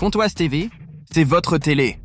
Pontoise TV, c'est votre télé.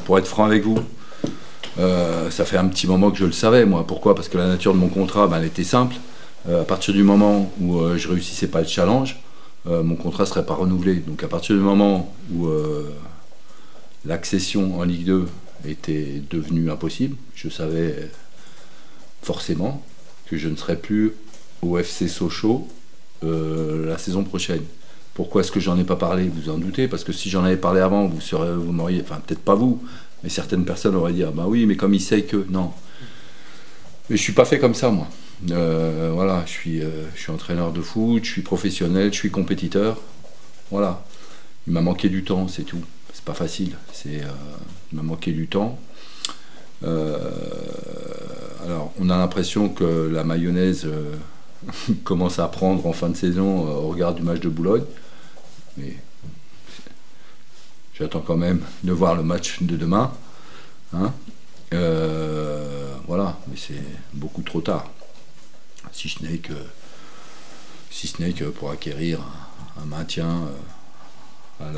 Pour être franc avec vous, ça fait un petit moment que je le savais, moi. Pourquoi? Parce que la nature de mon contrat, elle était simple. À partir du moment où je réussissais pas le challenge, mon contrat serait pas renouvelé. Donc à partir du moment où l'accession en Ligue 2 était devenue impossible, je savais forcément que je ne serais plus au FC Sochaux la saison prochaine. Pourquoi est-ce que j'en ai pas parlé? Vous en doutez, parce que si j'en avais parlé avant, vous m'auriez, enfin peut-être pas vous, mais certaines personnes auraient dit ah bah oui, mais comme il sait que non. Mais je suis pas fait comme ça, moi. Voilà, je suis entraîneur de foot, je suis professionnel, je suis compétiteur. Voilà, il m'a manqué du temps, c'est tout. C'est pas facile. Il m'a manqué du temps. Alors, on a l'impression que la mayonnaise commence à prendre en fin de saison au regard du match de Boulogne. Mais j'attends quand même de voir le match de demain. Hein, voilà, mais c'est beaucoup trop tard. Si ce n'est que pour acquérir un maintien à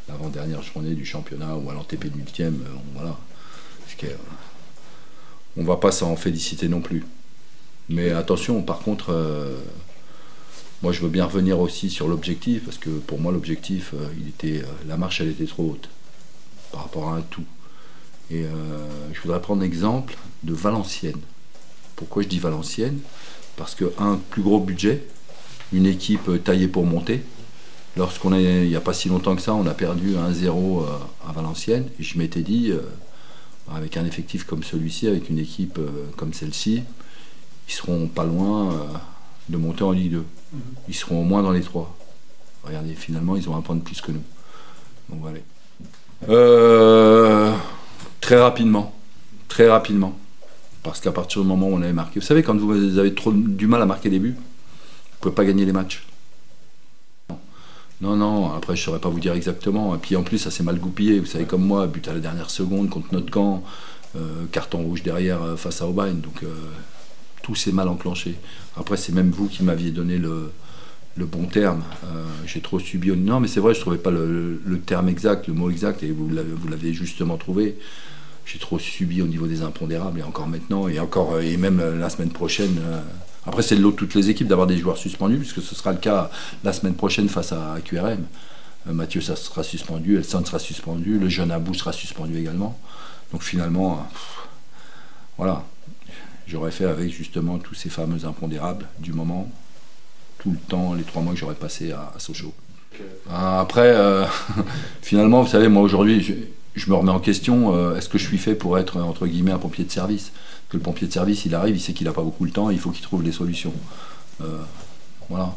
l'avant-dernière journée du championnat ou à l'antépénultième, voilà. On ne va pas s'en féliciter non plus. Mais attention, par contre, moi je veux bien revenir aussi sur l'objectif, parce que pour moi l'objectif, la marche elle était trop haute par rapport à un tout. Et je voudrais prendre l'exemple de Valenciennes. Pourquoi je dis Valenciennes? Parce qu'un plus gros budget, une équipe taillée pour monter. Il n'y a pas si longtemps que ça, on a perdu 1-0 à Valenciennes, et je m'étais dit, avec un effectif comme celui-ci, avec une équipe comme celle-ci, ils seront pas loin de monter en Ligue 2. Ils seront au moins dans les 3. Regardez, finalement, ils ont un point de plus que nous. Donc voilà. Très rapidement. Parce qu'à partir du moment où on avait marqué... Vous savez, quand vous avez trop du mal à marquer des buts, vous ne pouvez pas gagner les matchs. Non, après je ne saurais pas vous dire exactement. Et puis en plus, ça s'est mal goupillé. Vous savez, comme moi, but à la dernière seconde contre notre camp, carton rouge derrière face à Aubagne. Donc... tout s'est mal enclenché. Après, c'est même vous qui m'aviez donné le bon terme. J'ai trop subi. Non, mais c'est vrai, je ne trouvais pas le terme exact, le mot exact, et vous l'avez justement trouvé. J'ai trop subi au niveau des impondérables, et encore maintenant, et même la semaine prochaine. Après, c'est de l'eau de toutes les équipes d'avoir des joueurs suspendus, puisque ce sera le cas la semaine prochaine face à QRM. Mathieu, ça sera suspendu, Elson sera suspendu, le jeune Abou sera suspendu également. Donc finalement, voilà. J'aurais fait avec justement tous ces fameux impondérables du moment, tout le temps, les 3 mois que j'aurais passé à Sochaux. Après, finalement, vous savez, moi aujourd'hui, je me remets en question, est-ce que je suis fait pour être, entre guillemets, un pompier de service? Parce que le pompier de service, il arrive, il sait qu'il n'a pas beaucoup de temps, il faut qu'il trouve des solutions. Voilà,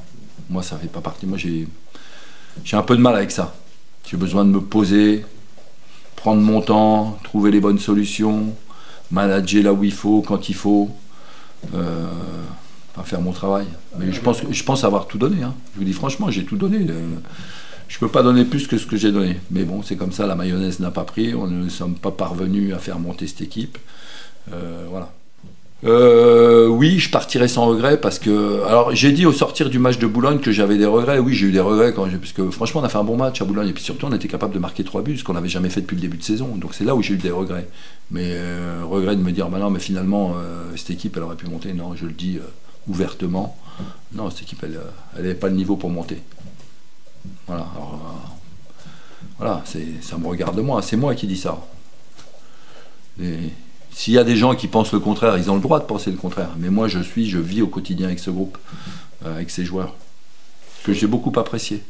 moi ça fait pas partie, moi j'ai un peu de mal avec ça. J'ai besoin de me poser, prendre mon temps, trouver les bonnes solutions, manager là où il faut, quand il faut, faire mon travail. Mais je pense avoir tout donné. Hein. Je vous dis franchement, j'ai tout donné. Je ne peux pas donner plus que ce que j'ai donné. Mais bon, c'est comme ça, la mayonnaise n'a pas pris, on ne sommes pas parvenus à faire monter cette équipe. Voilà. Oui, je partirai sans regret parce que... Alors, j'ai dit au sortir du match de Boulogne que j'avais des regrets. Oui, j'ai eu des regrets parce que franchement, on a fait un bon match à Boulogne. Et puis surtout, on était capable de marquer 3 buts, ce qu'on n'avait jamais fait depuis le début de saison. Donc c'est là où j'ai eu des regrets. Mais regret de me dire, bah non, mais finalement, cette équipe, elle aurait pu monter. Non, je le dis ouvertement. Non, cette équipe, elle n'avait pas le niveau pour monter. Voilà. Alors, voilà, ça me regarde moi. C'est moi qui dis ça. S'il y a des gens qui pensent le contraire, ils ont le droit de penser le contraire. Mais moi, je vis au quotidien avec ce groupe, avec ces joueurs, que j'ai beaucoup apprécié.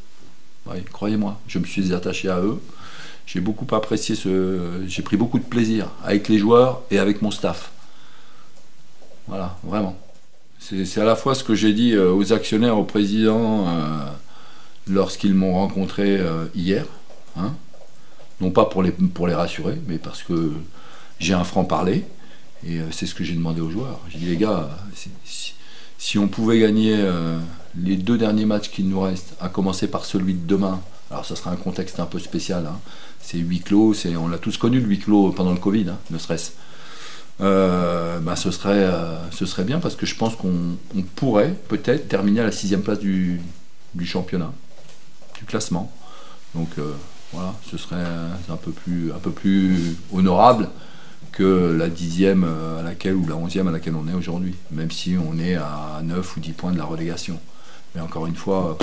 Ouais, croyez-moi, je me suis attaché à eux. J'ai beaucoup apprécié j'ai pris beaucoup de plaisir avec les joueurs et avec mon staff. Voilà, vraiment. C'est à la fois ce que j'ai dit aux actionnaires, au président lorsqu'ils m'ont rencontré hier. Hein, non pas pour les rassurer, mais parce que j'ai un franc-parler. Et c'est ce que j'ai demandé aux joueurs. J'ai dit, les gars, si on pouvait gagner les 2 derniers matchs qu'il nous reste, à commencer par celui de demain, alors ça sera un contexte un peu spécial, hein, c'est huis clos, on l'a tous connu le huis clos pendant le Covid, hein, ne serait-ce. Ce serait bien parce que je pense qu'on pourrait peut-être terminer à la 6e place du championnat, du classement. Donc voilà, ce serait un peu plus honorable que la 10e à laquelle, ou la 11e à laquelle on est aujourd'hui, même si on est à 9 ou 10 points de la relégation. Mais encore une fois,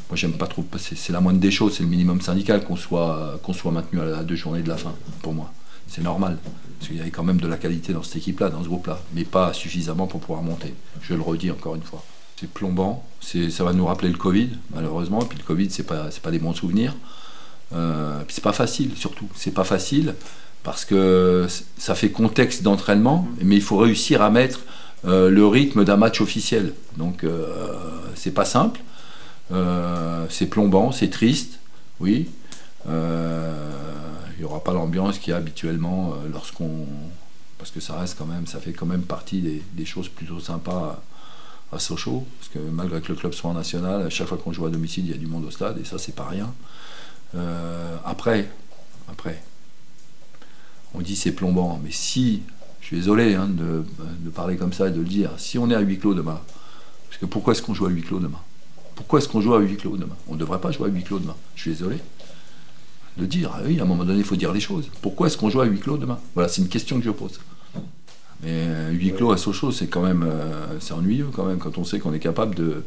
moi j'aime pas trop, c'est la moindre des choses, c'est le minimum syndical qu'on soit maintenu à 2 journées de la fin, pour moi. C'est normal, parce qu'il y avait quand même de la qualité dans cette équipe-là, dans ce groupe-là, mais pas suffisamment pour pouvoir monter. Je le redis encore une fois. C'est plombant, ça va nous rappeler le Covid, malheureusement, et puis le Covid, c'est pas des bons souvenirs. Puis c'est pas facile, surtout, c'est pas facile, parce que ça fait contexte d'entraînement, mais il faut réussir à mettre le rythme d'un match officiel. Donc c'est pas simple, c'est plombant, c'est triste, oui. Il n'y aura pas l'ambiance qu'il y a habituellement parce que ça fait quand même partie des choses plutôt sympas à Sochaux, parce que malgré que le club soit en national, à chaque fois qu'on joue à domicile, il y a du monde au stade, et ça c'est pas rien. Après, on dit c'est plombant, mais si, je suis désolé de parler comme ça et de le dire, si on est à huis clos demain, parce que pourquoi est-ce qu'on joue à huis clos demain? Pourquoi est-ce qu'on joue à huis clos demain? On ne devrait pas jouer à huis clos demain, je suis désolé de dire, oui, à un moment donné il faut dire les choses. Pourquoi est-ce qu'on joue à huis clos demain? Voilà, c'est une question que je pose. Mais huis clos à Sochaux, c'est quand même, c'est ennuyeux quand même, quand on sait qu'on est capable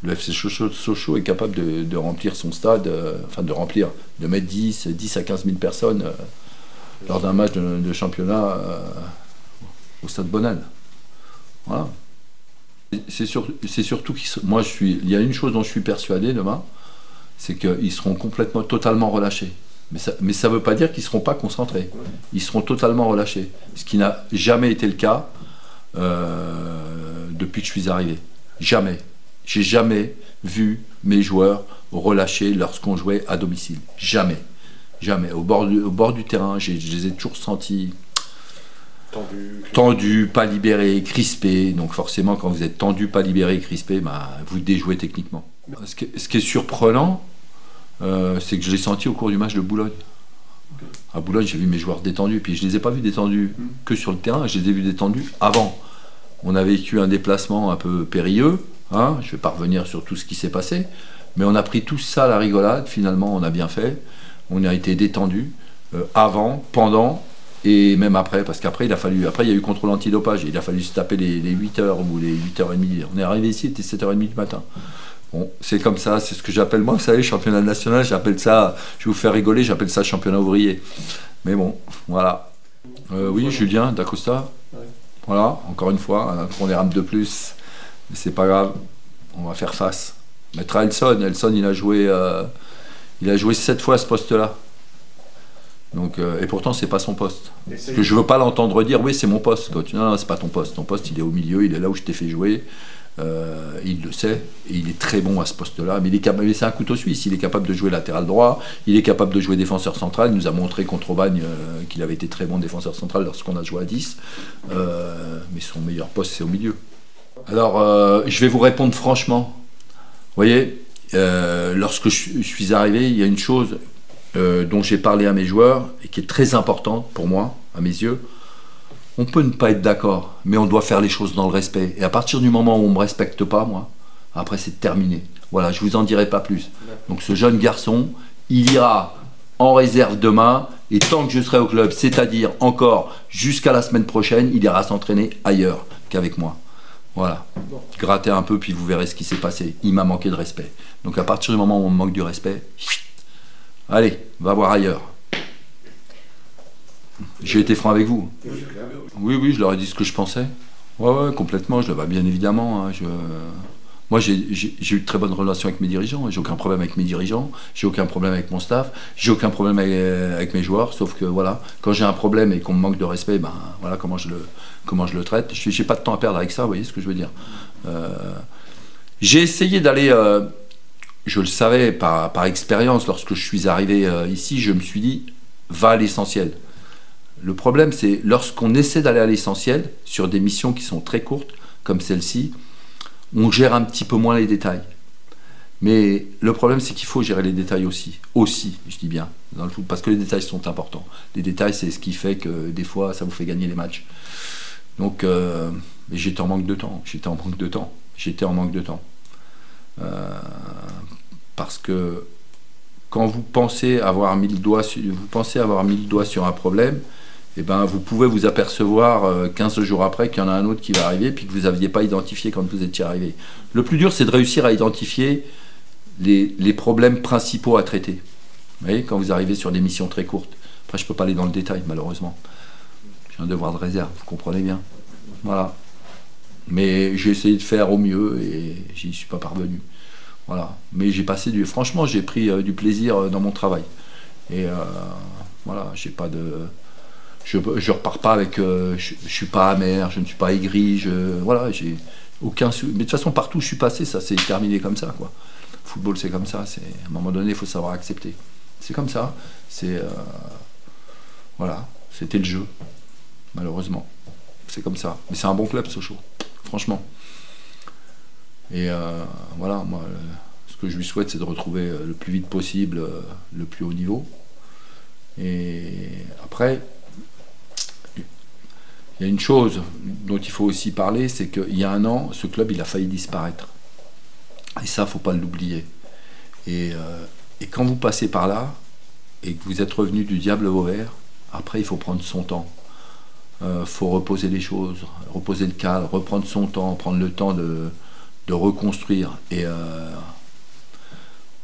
le FC Sochaux est capable de remplir son stade, de mettre 10 à 15 000 personnes lors d'un match de championnat au stade Bonnel. Voilà. C'est surtout il y a une chose dont je suis persuadé demain, c'est qu'ils seront totalement relâchés. Mais ça ne veut pas dire qu'ils ne seront pas concentrés. Ils seront totalement relâchés. Ce qui n'a jamais été le cas depuis que je suis arrivé. Jamais. J'ai jamais vu mes joueurs relâchés lorsqu'on jouait à domicile. Jamais. Jamais. Au bord du terrain, je les ai toujours sentis tendus, pas libérés, crispés. Donc forcément, quand vous êtes tendu, pas libéré, crispé, vous déjouez techniquement. Ce qui est surprenant, c'est que je l'ai senti au cours du match de Boulogne. À Boulogne, j'ai vu mes joueurs détendus, puis je ne les ai pas vus détendus que sur le terrain, je les ai vus détendus avant. On a vécu un déplacement un peu périlleux, hein, je ne vais pas revenir sur tout ce qui s'est passé, mais on a pris tout ça à la rigolade, finalement on a bien fait, on a été détendus avant, pendant et même après, parce qu'après il y a eu contrôle antidopage, il a fallu se taper les 8h ou les 8h30, on est arrivé ici, il était 7h30 du matin. Bon, c'est comme ça, c'est ce que j'appelle moi, vous savez, championnat national, j'appelle ça, je vais vous faire rigoler, j'appelle ça championnat ouvrier. Mais bon, voilà. Oui, Julien Dacosta, voilà, encore une fois, un tronc des rames de plus, mais c'est pas grave, on va faire face. Mettre à Elson, il a joué 7 fois à ce poste-là. Donc, et pourtant, c'est pas son poste. Parce que je veux pas l'entendre dire, oui, c'est mon poste, coach. Non, c'est pas ton poste. Ton poste, il est au milieu, il est là où je t'ai fait jouer. Il le sait, et il est très bon à ce poste-là, mais c'est un couteau suisse, il est capable de jouer latéral droit, il est capable de jouer défenseur central, il nous a montré contre Aubagne qu'il avait été très bon défenseur central lorsqu'on a joué à 10, mais son meilleur poste c'est au milieu. Alors je vais vous répondre franchement, vous voyez, lorsque je suis arrivé, il y a une chose dont j'ai parlé à mes joueurs, et qui est très importante pour moi, à mes yeux. On peut ne pas être d'accord, mais on doit faire les choses dans le respect. Et à partir du moment où on ne me respecte pas, moi, après c'est terminé. Voilà, je ne vous en dirai pas plus. Donc ce jeune garçon, il ira en réserve demain, et tant que je serai au club, c'est-à-dire encore jusqu'à la semaine prochaine, il ira s'entraîner ailleurs qu'avec moi. Voilà. Grattez un peu, puis vous verrez ce qui s'est passé. Il m'a manqué de respect. Donc à partir du moment où on me manque du respect, allez, va voir ailleurs. J'ai été franc avec vous. Oui, je leur ai dit ce que je pensais. Ouais, complètement, je le vois bien évidemment. Hein, moi, j'ai eu de très bonnes relations avec mes dirigeants. J'ai aucun problème avec mes dirigeants. J'ai aucun problème avec mon staff. J'ai aucun problème avec mes joueurs. Sauf que voilà, quand j'ai un problème et qu'on me manque de respect, ben voilà comment je le traite. J'ai pas de temps à perdre avec ça. Vous voyez ce que je veux dire. J'ai essayé d'aller je le savais par expérience, lorsque je suis arrivé ici, je me suis dit, va à l'essentiel. Le problème, c'est lorsqu'on essaie d'aller à l'essentiel, sur des missions qui sont très courtes, comme celle-ci, on gère un petit peu moins les détails. Mais le problème, c'est qu'il faut gérer les détails aussi. Aussi, je dis bien, dans le foot, parce que les détails sont importants. Les détails, c'est ce qui fait que des fois, ça vous fait gagner les matchs. Donc, j'étais en manque de temps. J'étais en manque de temps. Parce que quand vous pensez avoir mis le doigt sur un problème, eh ben, vous pouvez vous apercevoir 15 jours après qu'il y en a un autre qui va arriver puis que vous n'aviez pas identifié quand vous étiez arrivé. Le plus dur, c'est de réussir à identifier les problèmes principaux à traiter. Vous voyez, quand vous arrivez sur des missions très courtes. Après, je ne peux pas aller dans le détail, malheureusement. J'ai un devoir de réserve, vous comprenez bien. Voilà. Mais j'ai essayé de faire au mieux et j'y suis pas parvenu. Voilà. Mais franchement, j'ai pris du plaisir dans mon travail. Et voilà, j'ai pas de... Je repars pas avec... je suis pas amer, je ne suis pas aigri, voilà, j'ai aucun... Mais de toute façon, partout où je suis passé, ça s'est terminé comme ça, quoi. Le football, c'est comme ça. À un moment donné, il faut savoir accepter. C'est comme ça. Voilà, c'était le jeu, malheureusement. C'est comme ça. Mais c'est un bon club, Sochaux, franchement. Et voilà, moi, ce que je lui souhaite, c'est de retrouver le plus vite possible le plus haut niveau. Et après, il y a une chose dont il faut aussi parler, c'est qu'il y a un an, ce club, il a failli disparaître. Et ça, il ne faut pas l'oublier. Et quand vous passez par là, et que vous êtes revenu du diable au vert, après, il faut prendre son temps. Faut reposer les choses, reposer le cadre, reprendre son temps, prendre le temps de reconstruire. Et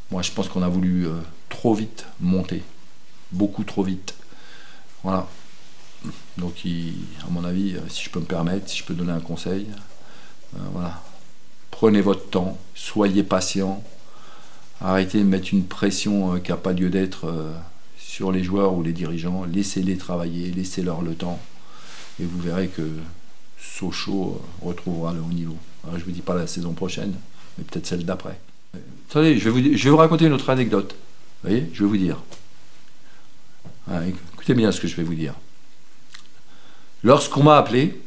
moi, je pense qu'on a voulu trop vite monter. Beaucoup trop vite. Voilà. Donc, à mon avis, si je peux me permettre, si je peux donner un conseil, voilà. Prenez votre temps, soyez patient, arrêtez de mettre une pression qui n'a pas lieu d'être sur les joueurs ou les dirigeants, laissez-les travailler, laissez-leur le temps, et vous verrez que Sochaux retrouvera le haut niveau. Alors, je ne vous dis pas la saison prochaine, mais peut-être celle d'après. Attendez, je vais vous raconter une autre anecdote. Vous voyez, je vais vous dire. Écoutez bien ce que je vais vous dire. Lorsqu'on m'a appelé,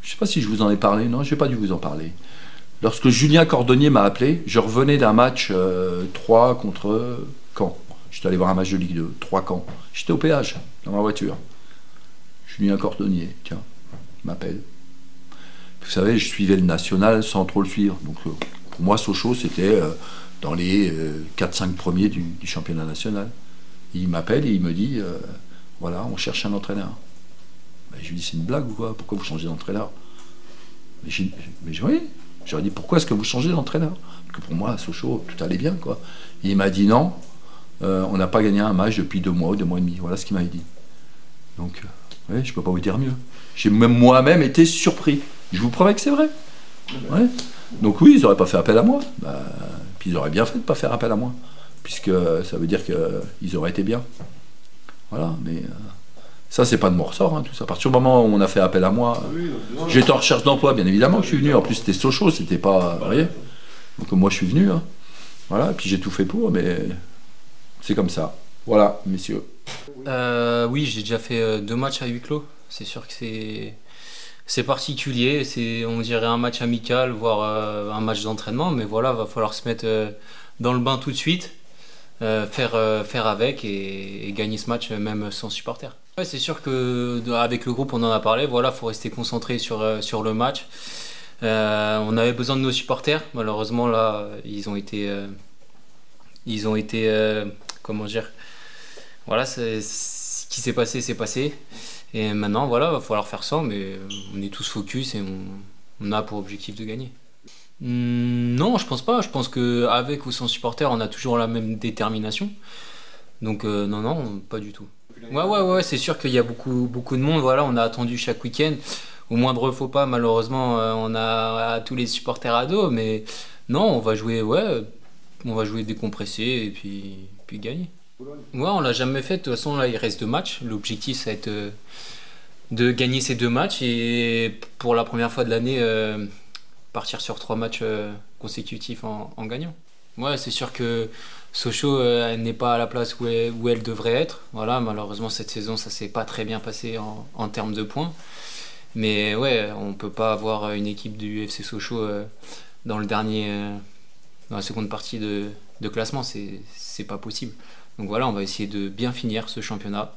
je ne sais pas si je vous en ai parlé, non, je n'ai pas dû vous en parler. Lorsque Julien Cordonnier m'a appelé, je revenais d'un match 3 contre Caen. J'étais allé voir un match de Ligue 2, 3 Caen. J'étais au péage, dans ma voiture. Julien Cordonnier, tiens, m'appelle. Vous savez, je suivais le national sans trop le suivre. Donc pour moi, Sochaux, c'était dans les 4-5 premiers du championnat national. Il m'appelle et il me dit, voilà, on cherche un entraîneur. Ben, je lui dis, c'est une blague ou quoi? Pourquoi vous changez d'entraîneur? Mais oui. J'aurais dit, pourquoi est-ce que vous changez d'entraîneur? Parce que pour moi, à Sochaux, tout allait bien, quoi. Et il m'a dit, non, on n'a pas gagné un match depuis 2 mois ou 2 mois et demi. Voilà ce qu'il m'a dit. Donc, oui, je ne peux pas vous dire mieux. J'ai même moi-même été surpris. Je vous promets que c'est vrai. Ouais. Donc oui, ils n'auraient pas fait appel à moi. Bah, puis ils auraient bien fait de ne pas faire appel à moi. Puisque ça veut dire qu'ils auraient été bien. Voilà, mais... ça, c'est pas de mon ressort, hein, tout ça. À partir du moment où on a fait appel à moi, j'étais en recherche d'emploi, bien évidemment que je suis venu. En plus, c'était Sochaux, c'était pas... Vous voyez. Donc moi, je suis venu. Hein. Voilà, et puis j'ai tout fait pour, mais c'est comme ça. Voilà, messieurs. Oui, j'ai déjà fait 2 matchs à huis clos. C'est sûr que c'est particulier. C'est, on dirait, un match amical, voire un match d'entraînement. Mais voilà, va falloir se mettre dans le bain tout de suite, faire avec et gagner ce match même sans supporters. Ouais, c'est sûr qu'avec le groupe, on en a parlé. Voilà, faut rester concentré sur le match. On avait besoin de nos supporters. Malheureusement, là, ils ont été comment dire. Voilà, ce qui s'est passé, c'est passé. Et maintenant, voilà, va falloir faire ça. Mais on est tous focus et on a pour objectif de gagner. Non, je pense pas. Je pense qu'avec ou sans supporters, on a toujours la même détermination. Donc non, pas du tout. Ouais, c'est sûr qu'il y a beaucoup de monde. Voilà, on a attendu chaque week-end. Au moindre faux pas, malheureusement, on a tous les supporters à dos. Mais non, on va jouer décompressé et puis gagner. Ouais, on l'a jamais fait. De toute façon, là, il reste 2 matchs. L'objectif, ça va être de gagner ces 2 matchs et pour la première fois de l'année, partir sur 3 matchs consécutifs en gagnant. Ouais, c'est sûr que Sochaux elle n'est pas à la place où elle devrait être. Voilà, malheureusement cette saison ça s'est pas très bien passé en termes de points. Mais ouais, on peut pas avoir une équipe du FC Sochaux dans dans la seconde partie de classement, c'est pas possible. Donc voilà, on va essayer de bien finir ce championnat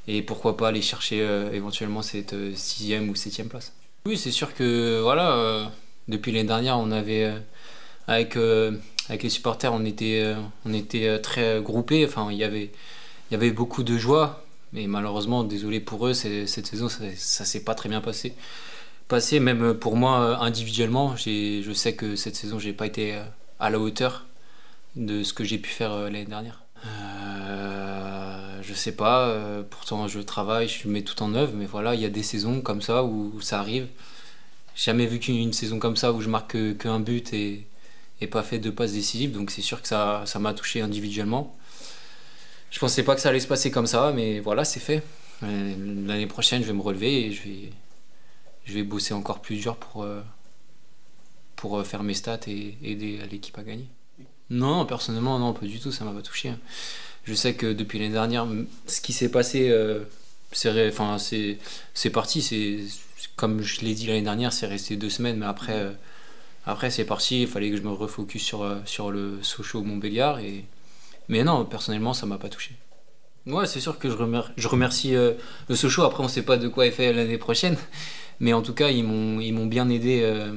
et pourquoi pas aller chercher éventuellement cette 6e ou 7e place. Oui, c'est sûr que voilà, depuis l'année dernière, on avait avec avec les supporters, on était très groupés. Enfin, il y avait beaucoup de joie, mais malheureusement, désolé pour eux, cette saison, ça s'est pas très bien passé. Même pour moi, individuellement, je sais que cette saison, j'ai pas été à la hauteur de ce que j'ai pu faire l'année dernière. Je sais pas, pourtant je travaille, je mets tout en œuvre, mais voilà, il y a des saisons comme ça où ça arrive. J'ai jamais vu qu'une saison comme ça où je marque qu'un but et pas fait de passes décisives, donc c'est sûr que ça m'a touché individuellement. Je pensais pas que ça allait se passer comme ça, mais voilà, c'est fait. L'année prochaine, je vais me relever et je vais bosser encore plus dur pour faire mes stats et aider l'équipe à gagner. Non, personnellement, non, pas du tout, ça m'a pas touché. Je sais que depuis l'année dernière, ce qui s'est passé, c'est parti. Comme je l'ai dit l'année dernière, c'est resté 2 semaines, mais après c'est parti. Il fallait que je me refocus sur le Sochaux-Montbéliard. Mais non, personnellement, ça m'a pas touché. Ouais, c'est sûr que je remercie le Sochaux. Après, on sait pas de quoi est fait l'année prochaine. Mais en tout cas, ils m'ont bien aidé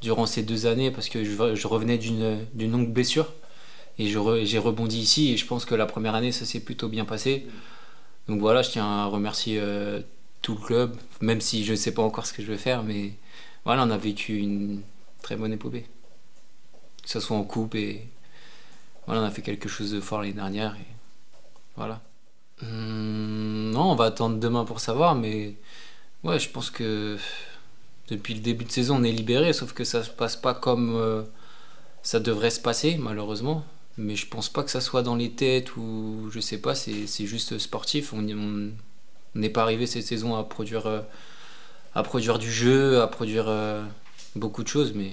durant ces 2 années parce que je revenais d'une longue blessure. Et j'ai rebondi ici et je pense que la première année, ça s'est plutôt bien passé. Donc voilà, je tiens à remercier tout le club, même si je ne sais pas encore ce que je vais faire. Mais voilà, on a vécu une très bonne épopée. Que ce soit en coupe et voilà, on a fait quelque chose de fort l'année dernière. Et voilà. Non, on va attendre demain pour savoir, mais ouais, je pense que depuis le début de saison, on est libéré, sauf que ça se passe pas comme ça devrait se passer, malheureusement. Mais je pense pas que ça soit dans les têtes ou je sais pas, c'est juste sportif. On n'est pas arrivé cette saison à produire du jeu, à produire beaucoup de choses, mais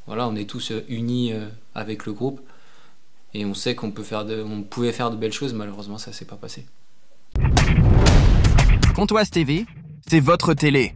voilà, on est tous unis avec le groupe et on sait qu'on pouvait faire de belles choses, malheureusement ça s'est pas passé. Pontoise TV, c'est votre télé.